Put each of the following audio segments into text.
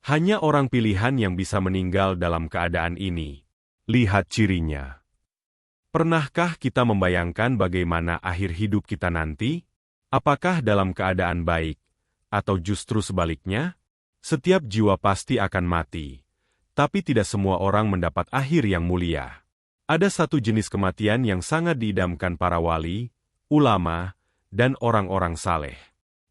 Hanya orang pilihan yang bisa meninggal dalam keadaan ini. Lihat cirinya. Pernahkah kita membayangkan bagaimana akhir hidup kita nanti? Apakah dalam keadaan baik, atau justru sebaliknya? Setiap jiwa pasti akan mati, tapi tidak semua orang mendapat akhir yang mulia. Ada satu jenis kematian yang sangat diidamkan para wali, ulama, dan orang-orang saleh.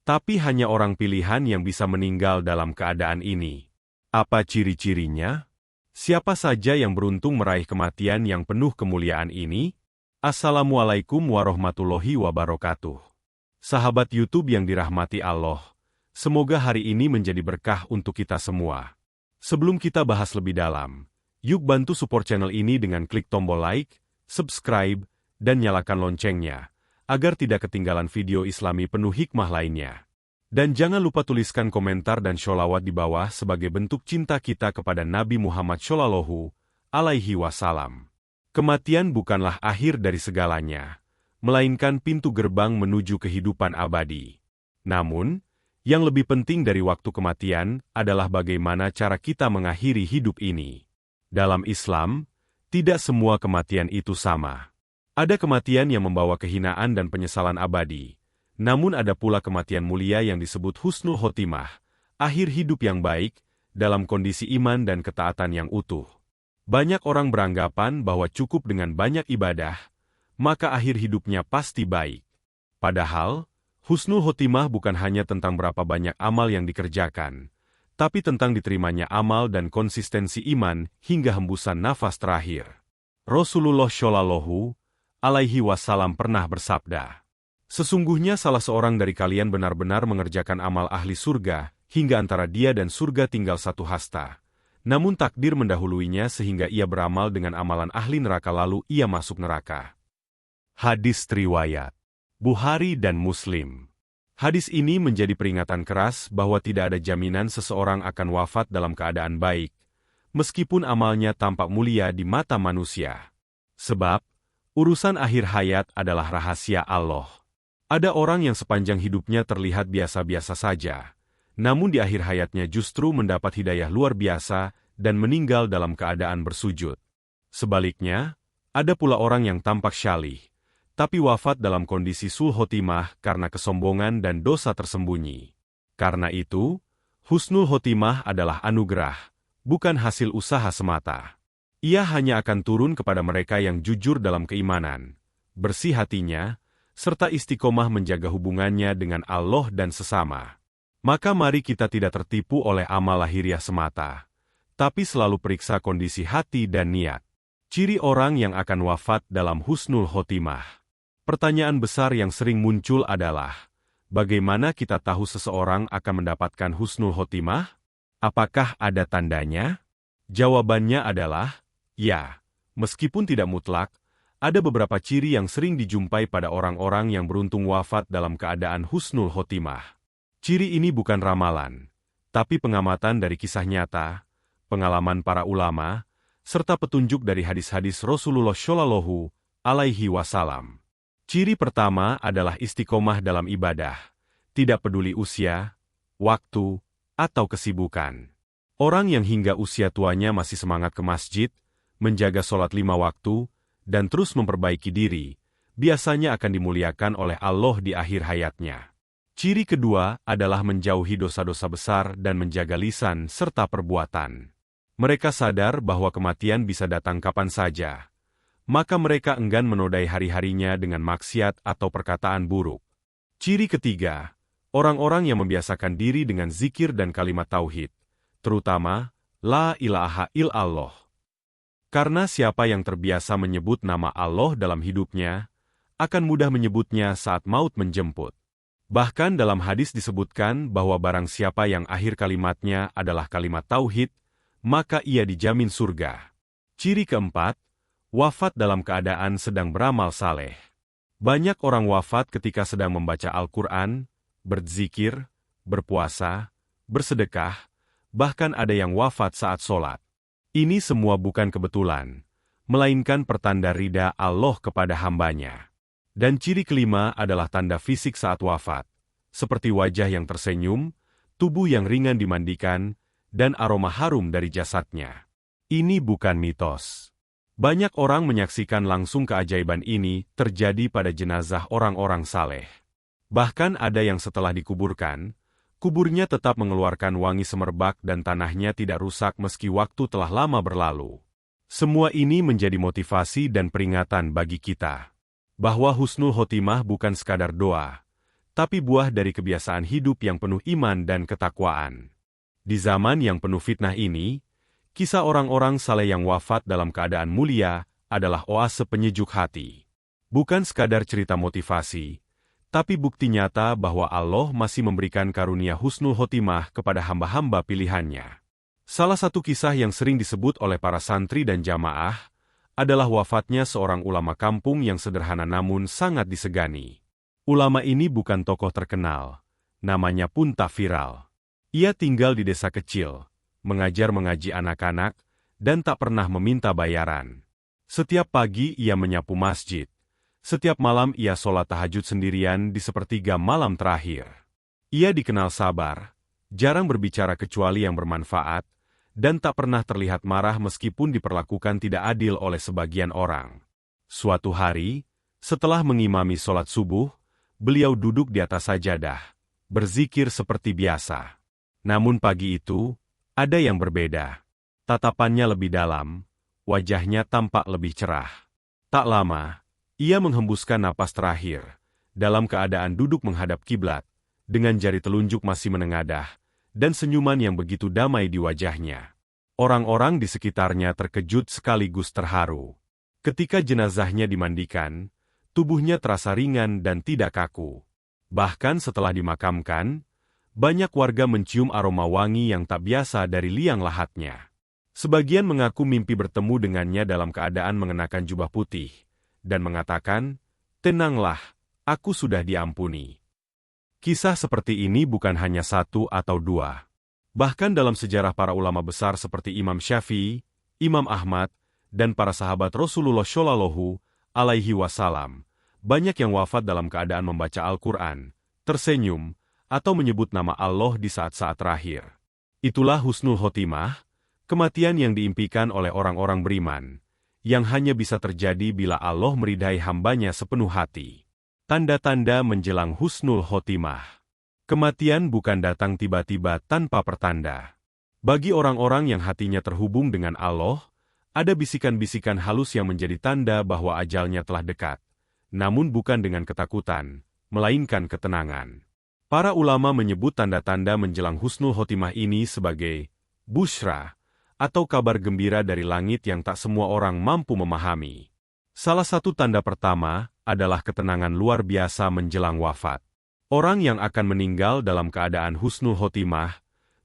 Tapi hanya orang pilihan yang bisa meninggal dalam keadaan ini. Apa ciri-cirinya? Siapa saja yang beruntung meraih kematian yang penuh kemuliaan ini? Assalamualaikum warahmatullahi wabarakatuh. Sahabat YouTube yang dirahmati Allah, semoga hari ini menjadi berkah untuk kita semua. Sebelum kita bahas lebih dalam, yuk bantu support channel ini dengan klik tombol like, subscribe, dan nyalakan loncengnya, agar tidak ketinggalan video Islami penuh hikmah lainnya. Dan jangan lupa tuliskan komentar dan sholawat di bawah sebagai bentuk cinta kita kepada Nabi Muhammad Shallallahu Alaihi Wasallam. Kematian bukanlah akhir dari segalanya, melainkan pintu gerbang menuju kehidupan abadi. Namun, yang lebih penting dari waktu kematian adalah bagaimana cara kita mengakhiri hidup ini. Dalam Islam, tidak semua kematian itu sama. Ada kematian yang membawa kehinaan dan penyesalan abadi. Namun ada pula kematian mulia yang disebut husnul khotimah, akhir hidup yang baik, dalam kondisi iman dan ketaatan yang utuh. Banyak orang beranggapan bahwa cukup dengan banyak ibadah, maka akhir hidupnya pasti baik. Padahal, husnul khotimah bukan hanya tentang berapa banyak amal yang dikerjakan, tapi tentang diterimanya amal dan konsistensi iman hingga hembusan nafas terakhir. Rasulullah Shallallahu Alaihi Wasallam pernah bersabda, "Sesungguhnya salah seorang dari kalian benar-benar mengerjakan amal ahli surga, hingga antara dia dan surga tinggal satu hasta. Namun takdir mendahuluinya sehingga ia beramal dengan amalan ahli neraka lalu ia masuk neraka." Hadis riwayat Bukhari dan Muslim. Hadis ini menjadi peringatan keras bahwa tidak ada jaminan seseorang akan wafat dalam keadaan baik, meskipun amalnya tampak mulia di mata manusia. Sebab, urusan akhir hayat adalah rahasia Allah. Ada orang yang sepanjang hidupnya terlihat biasa-biasa saja, namun di akhir hayatnya justru mendapat hidayah luar biasa dan meninggal dalam keadaan bersujud. Sebaliknya, ada pula orang yang tampak syalih, tapi wafat dalam kondisi sul khotimah karena kesombongan dan dosa tersembunyi. Karena itu, husnul khotimah adalah anugerah, bukan hasil usaha semata. Ia hanya akan turun kepada mereka yang jujur dalam keimanan, bersih hatinya, serta istiqomah menjaga hubungannya dengan Allah dan sesama. Maka mari kita tidak tertipu oleh amal lahiriah semata, tapi selalu periksa kondisi hati dan niat. Ciri orang yang akan wafat dalam husnul khotimah. Pertanyaan besar yang sering muncul adalah, bagaimana kita tahu seseorang akan mendapatkan husnul khotimah? Apakah ada tandanya? Jawabannya adalah, ya, meskipun tidak mutlak. Ada beberapa ciri yang sering dijumpai pada orang-orang yang beruntung wafat dalam keadaan husnul khotimah. Ciri ini bukan ramalan, tapi pengamatan dari kisah nyata, pengalaman para ulama, serta petunjuk dari hadis-hadis Rasulullah Shallallahu Alaihi Wasallam. Ciri pertama adalah istiqomah dalam ibadah, tidak peduli usia, waktu, atau kesibukan. Orang yang hingga usia tuanya masih semangat ke masjid, menjaga sholat 5 waktu, dan terus memperbaiki diri, biasanya akan dimuliakan oleh Allah di akhir hayatnya. Ciri kedua adalah menjauhi dosa-dosa besar dan menjaga lisan serta perbuatan. Mereka sadar bahwa kematian bisa datang kapan saja, maka mereka enggan menodai hari-harinya dengan maksiat atau perkataan buruk. Ciri ketiga, orang-orang yang membiasakan diri dengan zikir dan kalimat tauhid, terutama La ilaha illallah. Karena siapa yang terbiasa menyebut nama Allah dalam hidupnya, akan mudah menyebutnya saat maut menjemput. Bahkan dalam hadis disebutkan bahwa barang siapa yang akhir kalimatnya adalah kalimat tauhid, maka ia dijamin surga. Ciri keempat, wafat dalam keadaan sedang beramal saleh. Banyak orang wafat ketika sedang membaca Al-Quran, berzikir, berpuasa, bersedekah, bahkan ada yang wafat saat sholat. Ini semua bukan kebetulan, melainkan pertanda ridha Allah kepada hambanya. Dan ciri kelima adalah tanda fisik saat wafat, seperti wajah yang tersenyum, tubuh yang ringan dimandikan, dan aroma harum dari jasadnya. Ini bukan mitos. Banyak orang menyaksikan langsung keajaiban ini terjadi pada jenazah orang-orang saleh. Bahkan ada yang setelah dikuburkan, kuburnya tetap mengeluarkan wangi semerbak dan tanahnya tidak rusak meski waktu telah lama berlalu. Semua ini menjadi motivasi dan peringatan bagi kita bahwa husnul khotimah bukan sekadar doa, tapi buah dari kebiasaan hidup yang penuh iman dan ketakwaan. Di zaman yang penuh fitnah ini, kisah orang-orang saleh yang wafat dalam keadaan mulia adalah oase penyejuk hati. Bukan sekadar cerita motivasi, tapi bukti nyata bahwa Allah masih memberikan karunia husnul khotimah kepada hamba-hamba pilihannya. Salah satu kisah yang sering disebut oleh para santri dan jamaah adalah wafatnya seorang ulama kampung yang sederhana namun sangat disegani. Ulama ini bukan tokoh terkenal, namanya pun tak viral. Ia tinggal di desa kecil, mengajar mengaji anak-anak, dan tak pernah meminta bayaran. Setiap pagi ia menyapu masjid. Setiap malam ia sholat tahajud sendirian di sepertiga malam terakhir. Ia dikenal sabar, jarang berbicara kecuali yang bermanfaat, dan tak pernah terlihat marah meskipun diperlakukan tidak adil oleh sebagian orang. Suatu hari, setelah mengimami sholat subuh, beliau duduk di atas sajadah, berzikir seperti biasa. Namun pagi itu, ada yang berbeda. Tatapannya lebih dalam, wajahnya tampak lebih cerah. Tak lama, ia menghembuskan napas terakhir, dalam keadaan duduk menghadap kiblat, dengan jari telunjuk masih menengadah, dan senyuman yang begitu damai di wajahnya. Orang-orang di sekitarnya terkejut sekaligus terharu. Ketika jenazahnya dimandikan, tubuhnya terasa ringan dan tidak kaku. Bahkan setelah dimakamkan, banyak warga mencium aroma wangi yang tak biasa dari liang lahatnya. Sebagian mengaku mimpi bertemu dengannya dalam keadaan mengenakan jubah putih, dan mengatakan, "Tenanglah, aku sudah diampuni." Kisah seperti ini bukan hanya satu atau dua. Bahkan dalam sejarah para ulama besar seperti Imam Syafi'i, Imam Ahmad, dan para sahabat Rasulullah Shallallahu Alaihi Wasallam, banyak yang wafat dalam keadaan membaca Al-Quran, tersenyum, atau menyebut nama Allah di saat-saat terakhir. Itulah husnul khotimah, kematian yang diimpikan oleh orang-orang beriman, yang hanya bisa terjadi bila Allah meridai hambanya sepenuh hati. Tanda-tanda menjelang husnul khotimah. Kematian bukan datang tiba-tiba tanpa pertanda. Bagi orang-orang yang hatinya terhubung dengan Allah, ada bisikan-bisikan halus yang menjadi tanda bahwa ajalnya telah dekat. Namun bukan dengan ketakutan, melainkan ketenangan. Para ulama menyebut tanda-tanda menjelang husnul khotimah ini sebagai busyra, atau kabar gembira dari langit yang tak semua orang mampu memahami. Salah satu tanda pertama adalah ketenangan luar biasa menjelang wafat. Orang yang akan meninggal dalam keadaan husnul khotimah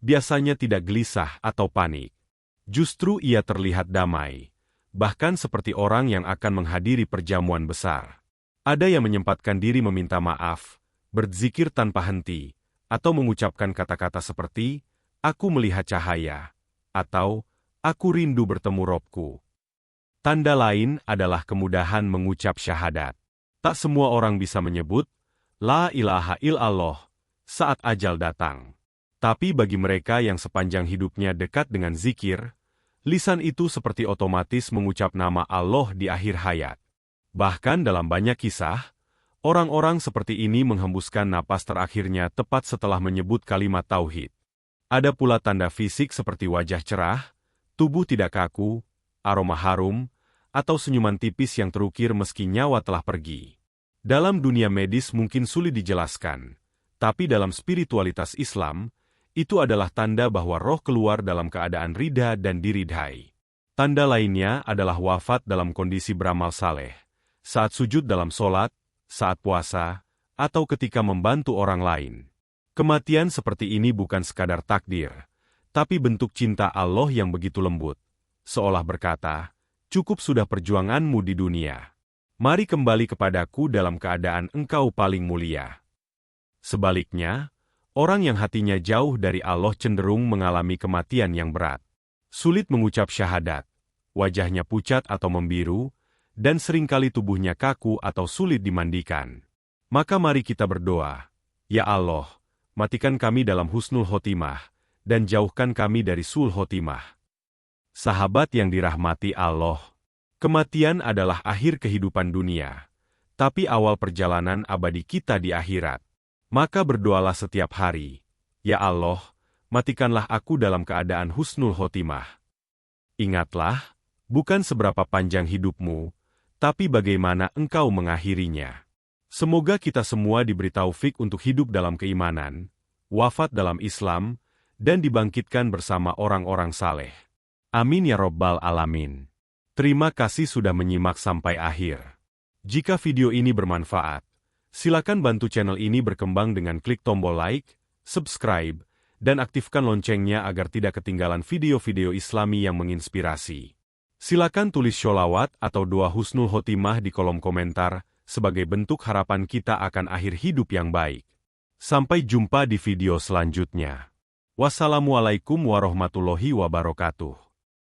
biasanya tidak gelisah atau panik. Justru ia terlihat damai, bahkan seperti orang yang akan menghadiri perjamuan besar. Ada yang menyempatkan diri meminta maaf, berzikir tanpa henti, atau mengucapkan kata-kata seperti, "Aku melihat cahaya," atau "Aku rindu bertemu Robku." Tanda lain adalah kemudahan mengucap syahadat. Tak semua orang bisa menyebut, "La ilaha illallah," saat ajal datang. Tapi bagi mereka yang sepanjang hidupnya dekat dengan zikir, lisan itu seperti otomatis mengucap nama Allah di akhir hayat. Bahkan dalam banyak kisah, orang-orang seperti ini menghembuskan napas terakhirnya tepat setelah menyebut kalimat tauhid. Ada pula tanda fisik seperti wajah cerah, tubuh tidak kaku, aroma harum, atau senyuman tipis yang terukir meski nyawa telah pergi. Dalam dunia medis mungkin sulit dijelaskan, tapi dalam spiritualitas Islam, itu adalah tanda bahwa roh keluar dalam keadaan ridha dan diridhai. Tanda lainnya adalah wafat dalam kondisi beramal saleh, saat sujud dalam sholat, saat puasa, atau ketika membantu orang lain. Kematian seperti ini bukan sekadar takdir, tapi bentuk cinta Allah yang begitu lembut, seolah berkata, "Cukup sudah perjuanganmu di dunia. Mari kembali kepadaku dalam keadaan engkau paling mulia." Sebaliknya, orang yang hatinya jauh dari Allah cenderung mengalami kematian yang berat. Sulit mengucap syahadat, wajahnya pucat atau membiru, dan seringkali tubuhnya kaku atau sulit dimandikan. Maka mari kita berdoa, "Ya Allah, matikan kami dalam husnul khotimah, dan jauhkan kami dari su'ul khotimah. Sahabat yang dirahmati Allah, kematian adalah akhir kehidupan dunia, tapi awal perjalanan abadi kita di akhirat. Maka berdoalah setiap hari, "Ya Allah, matikanlah aku dalam keadaan husnul khotimah." Ingatlah, bukan seberapa panjang hidupmu, tapi bagaimana engkau mengakhirinya. Semoga kita semua diberi taufik untuk hidup dalam keimanan, wafat dalam Islam, dan dibangkitkan bersama orang-orang saleh. Amin ya Rabbal Alamin. Terima kasih sudah menyimak sampai akhir. Jika video ini bermanfaat, silakan bantu channel ini berkembang dengan klik tombol like, subscribe, dan aktifkan loncengnya agar tidak ketinggalan video-video Islami yang menginspirasi. Silakan tulis sholawat atau doa husnul khotimah di kolom komentar sebagai bentuk harapan kita akan akhir hidup yang baik. Sampai jumpa di video selanjutnya. Wassalamualaikum warahmatullahi wabarakatuh.